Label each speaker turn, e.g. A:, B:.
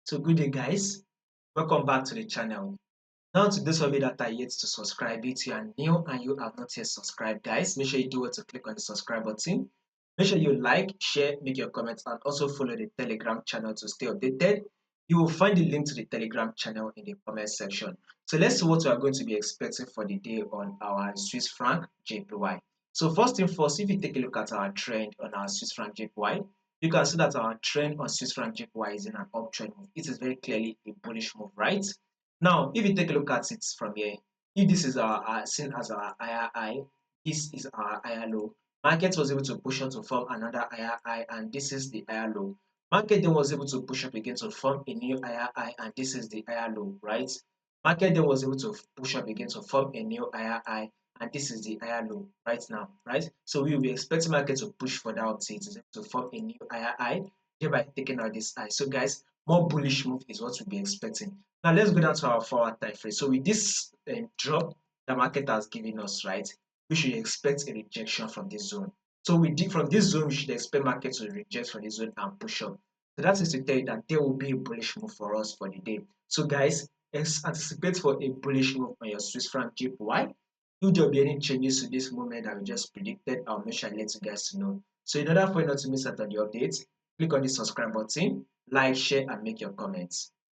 A: So good day guys, welcome back to the channel. Now to those of you that are yet to subscribe, if you are new and you have not yet subscribed guys, make sure you do what to click on the subscribe button. Make sure you like, share, make your comments and also follow the Telegram channel to stay updated. You will find the link to the Telegram channel in the comment section. So let's see what we are going to be expecting for the day on our Swiss franc JPY. So first thing first, if you take a look at our trend on our Swiss franc JPY, you can see that our trend on Swiss franc JPY is in an uptrend move. It is very clearly a bullish move, right? Now, if you take a look at it from here, if this is our seen as our higher high, this is our higher low. Market was able to push on to form another higher high, and this is the higher low. Market then was able to push up again to form a new higher high, and this is the higher low, right? Market then was able to push up again to form a new higher high, and this is the higher low right now, right? So we will be expecting market to push further up to it to form a new higher high, thereby taking out this high. So guys, more bullish move is what we'll be expecting. Now let's go down to our forward time frame. So with this drop the market has given us, right, we should expect a rejection from this zone. So from this zone, we should expect market to reject from this zone and push up. So that is to tell you that there will be a bullish move for us for the day. So guys, anticipate for a bullish move on your Swiss franc JPY. If there will be any changes to this movement that we just predicted, I'll make sure I let you guys know. So in order for you not to miss out on the updates, click on the subscribe button, like, share, and make your comments.